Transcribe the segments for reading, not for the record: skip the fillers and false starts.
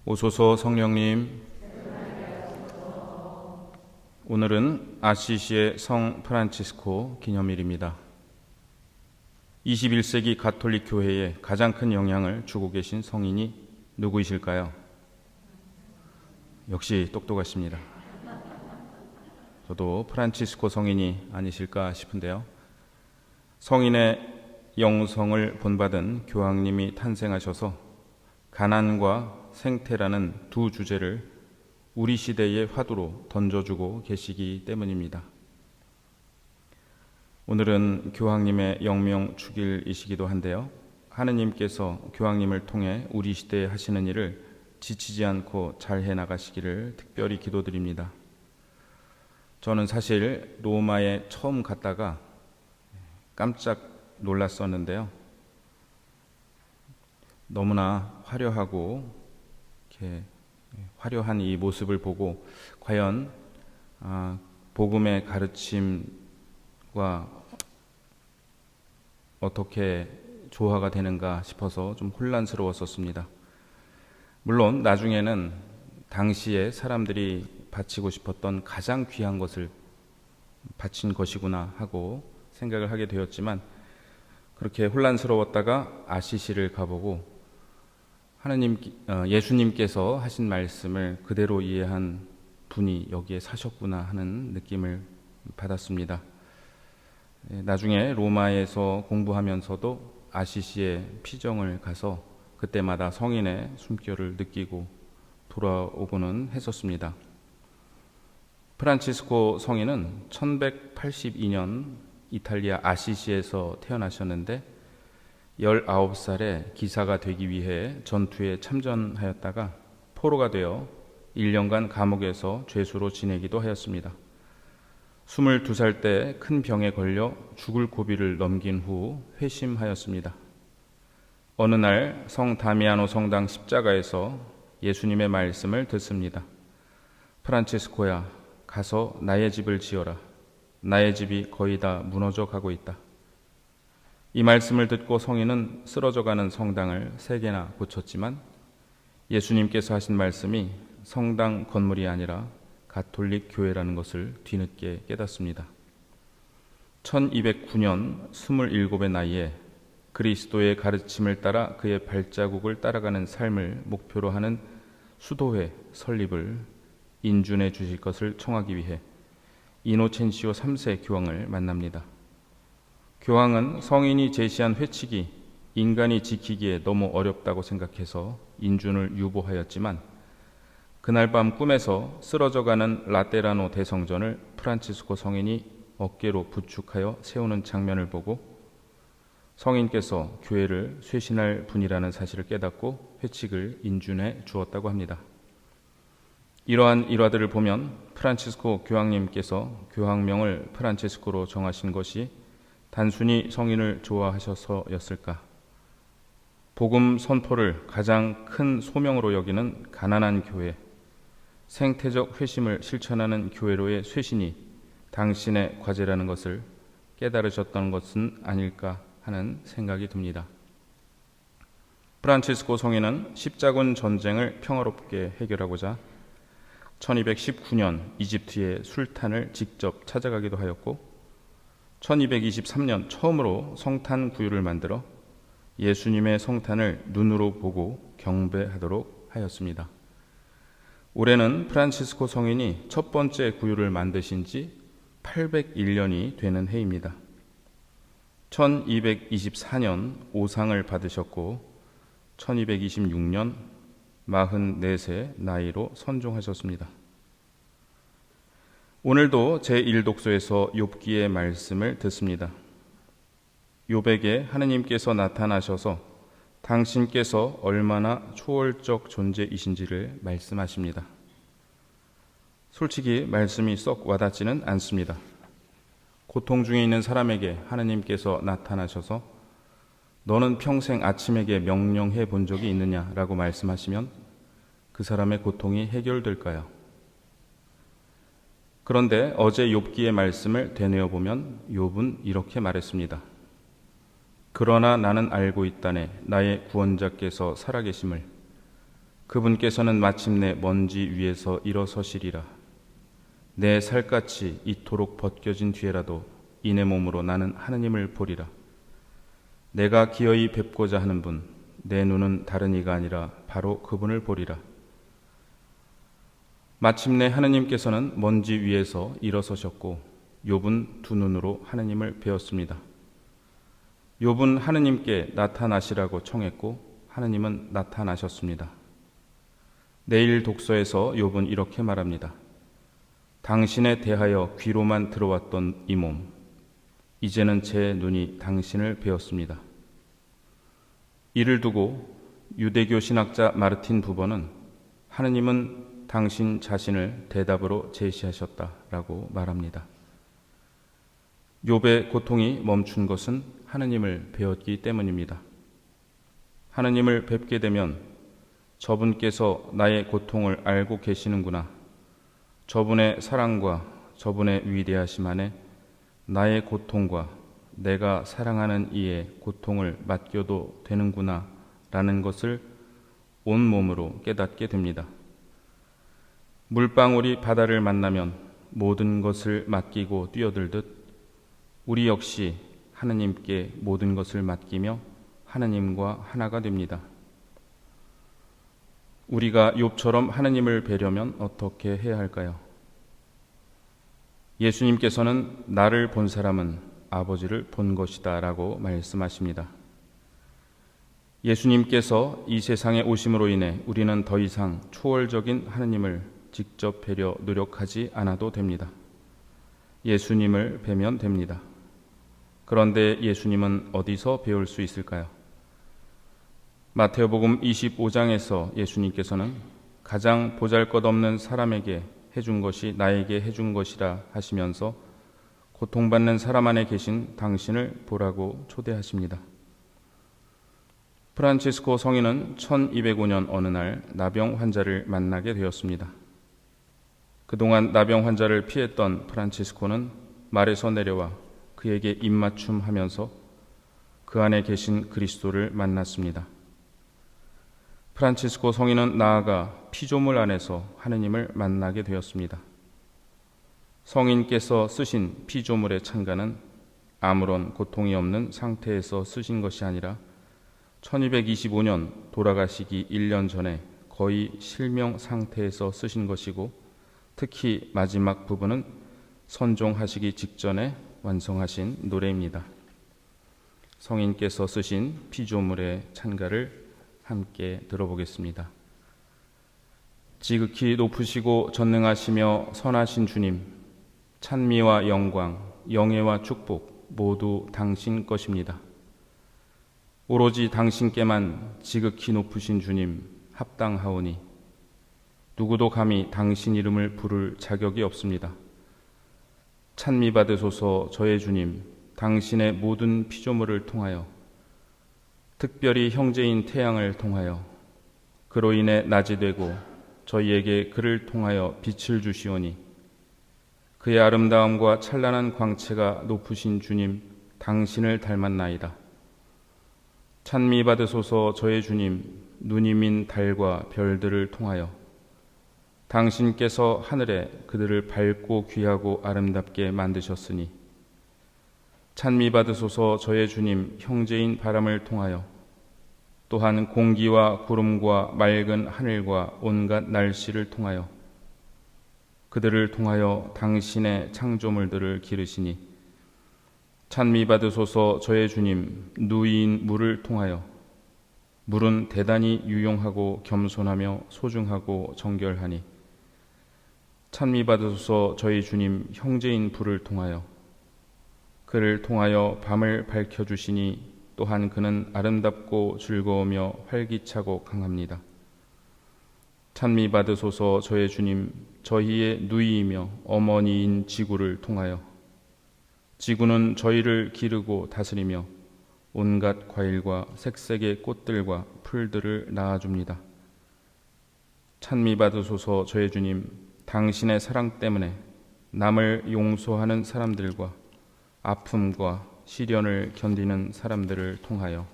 오소서 성령님. 오늘은 아시시의 성 프란치스코 기념일입니다. 21세기 가톨릭 교회에 가장 큰 영향을 주고 계신 성인이 누구이실까요? 역시 똑똑하십니다. 저도 프란치스코 성인이 아니실까 싶은데요. 성인의 영성을 본받은 교황님이 탄생하셔서 가난과 생태라는 두 주제를 우리 시대의 화두로 던져주고 계시기 때문입니다. 오늘은 교황님의 영명 축일이시기도 한데요. 하느님께서 교황님을 통해 우리 시대에 하시는 일을 지치지 않고 잘 해나가시기를 특별히 기도드립니다. 저는 사실 로마에 처음 갔다가 깜짝 놀랐었는데요. 너무나 화려하고 이렇게 화려한 이 모습을 보고 과연 복음의 가르침과 어떻게 조화가 되는가 싶어서 좀 혼란스러웠었습니다. 물론 나중에는 당시에 사람들이 바치고 싶었던 가장 귀한 것을 바친 것이구나 하고 생각을 하게 되었지만, 그렇게 혼란스러웠다가 아시시를 가보고 예수님께서 하신 말씀을 그대로 이해한 분이 여기에 사셨구나 하는 느낌을 받았습니다. 나중에 로마에서 공부하면서도 아시시의 피정을 가서 그때마다 성인의 숨결을 느끼고 돌아오고는 했었습니다. 프란치스코 성인은 1182년 이탈리아 아시시에서 태어나셨는데 19살에 기사가 되기 위해 전투에 참전하였다가 포로가 되어 1년간 감옥에서 죄수로 지내기도 하였습니다. 22살 때 큰 병에 걸려 죽을 고비를 넘긴 후 회심하였습니다. 어느 날 성 다미아노 성당 십자가에서 예수님의 말씀을 듣습니다. 프란치스코야, 가서 나의 집을 지어라. 나의 집이 거의 다 무너져 가고 있다. 이 말씀을 듣고 성인은 쓰러져가는 성당을 3개나 고쳤지만 예수님께서 하신 말씀이 성당 건물이 아니라 가톨릭 교회라는 것을 뒤늦게 깨닫습니다. 1209년 27의 나이에 그리스도의 가르침을 따라 그의 발자국을 따라가는 삶을 목표로 하는 수도회 설립을 인준해 주실 것을 청하기 위해 이노첸시오 3세 교황을 만납니다. 교황은 성인이 제시한 회칙이 인간이 지키기에 너무 어렵다고 생각해서 인준을 유보하였지만, 그날 밤 꿈에서 쓰러져가는 라테라노 대성전을 프란치스코 성인이 어깨로 부축하여 세우는 장면을 보고 성인께서 교회를 쇄신할 분이라는 사실을 깨닫고 회칙을 인준해 주었다고 합니다. 이러한 일화들을 보면 프란치스코 교황님께서 교황명을 프란치스코로 정하신 것이 단순히 성인을 좋아하셔서였을까? 복음 선포를 가장 큰 소명으로 여기는 가난한 교회, 생태적 회심을 실천하는 교회로의 쇄신이 당신의 과제라는 것을 깨달으셨던 것은 아닐까 하는 생각이 듭니다. 프란치스코 성인은 십자군 전쟁을 평화롭게 해결하고자 1219년 이집트의 술탄을 직접 찾아가기도 하였고 1223년 처음으로 성탄 구유를 만들어 예수님의 성탄을 눈으로 보고 경배하도록 하였습니다. 올해는 프란치스코 성인이 첫 번째 구유를 만드신 지 801년이 되는 해입니다. 1224년 오상을 받으셨고 1226년 44세 나이로 선종하셨습니다. 오늘도 제1독서에서 욥기의 말씀을 듣습니다. 욥에게 하느님께서 나타나셔서 당신께서 얼마나 초월적 존재이신지를 말씀하십니다. 솔직히 말씀이 썩 와닿지는 않습니다. 고통 중에 있는 사람에게 하느님께서 나타나셔서 너는 평생 아침에게 명령해 본 적이 있느냐라고 말씀하시면 그 사람의 고통이 해결될까요? 그런데 어제 욥기의 말씀을 되뇌어 보면 욥은 이렇게 말했습니다. 그러나 나는 알고 있다네 나의 구원자께서 살아계심을 그분께서는 마침내 먼지 위에서 일어서시리라. 내 살갗이 이토록 벗겨진 뒤에라도 이내 몸으로 나는 하느님을 보리라. 내가 기어이 뵙고자 하는 분, 내 눈은 다른 이가 아니라 바로 그분을 보리라. 마침내 하느님께서는 먼지 위에서 일어서셨고 욥은 두 눈으로 하느님을 배웠습니다. 욥은 하느님께 나타나시라고 청했고 하느님은 나타나셨습니다. 내일 독서에서 욥은 이렇게 말합니다. 당신에 대하여 귀로만 들어왔던 이 몸, 이제는 제 눈이 당신을 배웠습니다. 이를 두고 유대교 신학자 마르틴 부버는 하느님은 당신 자신을 대답으로 제시하셨다라고 말합니다. 욥의 고통이 멈춘 것은 하느님을 배웠기 때문입니다. 하느님을 뵙게 되면 저분께서 나의 고통을 알고 계시는구나. 저분의 사랑과 저분의 위대하심 안에 나의 고통과 내가 사랑하는 이의 고통을 맡겨도 되는구나 라는 것을 온몸으로 깨닫게 됩니다. 물방울이 바다를 만나면 모든 것을 맡기고 뛰어들듯 우리 역시 하느님께 모든 것을 맡기며 하느님과 하나가 됩니다. 우리가 욥처럼 하느님을 뵈려면 어떻게 해야 할까요? 예수님께서는 나를 본 사람은 아버지를 본 것이다 라고 말씀하십니다. 예수님께서 이 세상에 오심으로 인해 우리는 더 이상 초월적인 하느님을 직접 뵈려 노력하지 않아도 됩니다. 예수님을 뵈면 됩니다. 그런데 예수님은 어디서 배울 수 있을까요? 마태복음 25장에서 예수님께서는 가장 보잘것없는 사람에게 해준 것이 나에게 해준 것이라 하시면서 고통받는 사람 안에 계신 당신을 보라고 초대하십니다. 프란치스코 성인은 1205년 어느 날 나병 환자를 만나게 되었습니다. 그동안 나병 환자를 피했던 프란치스코는 말에서 내려와 그에게 입맞춤하면서 그 안에 계신 그리스도를 만났습니다. 프란치스코 성인은 나아가 피조물 안에서 하느님을 만나게 되었습니다. 성인께서 쓰신 피조물의 찬가는 아무런 고통이 없는 상태에서 쓰신 것이 아니라 1225년 돌아가시기 1년 전에 거의 실명 상태에서 쓰신 것이고 특히 마지막 부분은 선종하시기 직전에 완성하신 노래입니다. 성인께서 쓰신 피조물의 찬가를 함께 들어보겠습니다. 지극히 높으시고 전능하시며 선하신 주님, 찬미와 영광, 영예와 축복 모두 당신 것입니다. 오로지 당신께만 지극히 높으신 주님 합당하오니 누구도 감히 당신 이름을 부를 자격이 없습니다. 찬미 받으소서 저의 주님, 당신의 모든 피조물을 통하여 특별히 형제인 태양을 통하여 그로 인해 낮이 되고 저희에게 그를 통하여 빛을 주시오니 그의 아름다움과 찬란한 광채가 높으신 주님 당신을 닮았나이다. 찬미 받으소서 저의 주님, 누님인 달과 별들을 통하여 당신께서 하늘에 그들을 밝고 귀하고 아름답게 만드셨으니 찬미 받으소서 저의 주님, 형제인 바람을 통하여 또한 공기와 구름과 맑은 하늘과 온갖 날씨를 통하여 그들을 통하여 당신의 창조물들을 기르시니 찬미 받으소서 저의 주님, 누이인 물을 통하여 물은 대단히 유용하고 겸손하며 소중하고 정결하니 찬미 받으소서 저희 주님, 형제인 불을 통하여 그를 통하여 밤을 밝혀주시니 또한 그는 아름답고 즐거우며 활기차고 강합니다. 찬미 받으소서 저의 주님, 저희의 누이이며 어머니인 지구를 통하여 지구는 저희를 기르고 다스리며 온갖 과일과 색색의 꽃들과 풀들을 낳아줍니다. 찬미 받으소서 저의 주님, 당신의 사랑 때문에 남을 용서하는 사람들과 아픔과 시련을 견디는 사람들을 통하여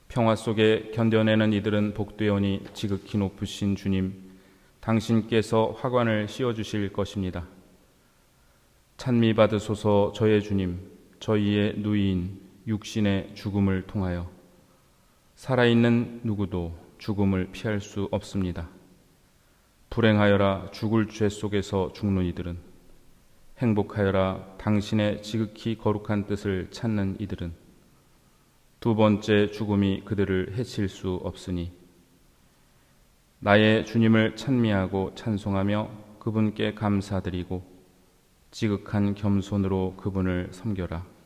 평화 속에 견뎌내는 이들은 복되오니 지극히 높으신 주님, 당신께서 화관을 씌워주실 것입니다. 찬미 받으소서 저의 주님, 저희의 누이인 육신의 죽음을 통하여 살아있는 누구도 죽음을 피할 수 없습니다. 불행하여라 죽을 죄 속에서 죽는 이들은, 행복하여라 당신의 지극히 거룩한 뜻을 찾는 이들은 두 번째 죽음이 그들을 해칠 수 없으니 나의 주님을 찬미하고 찬송하며 그분께 감사드리고 지극한 겸손으로 그분을 섬겨라.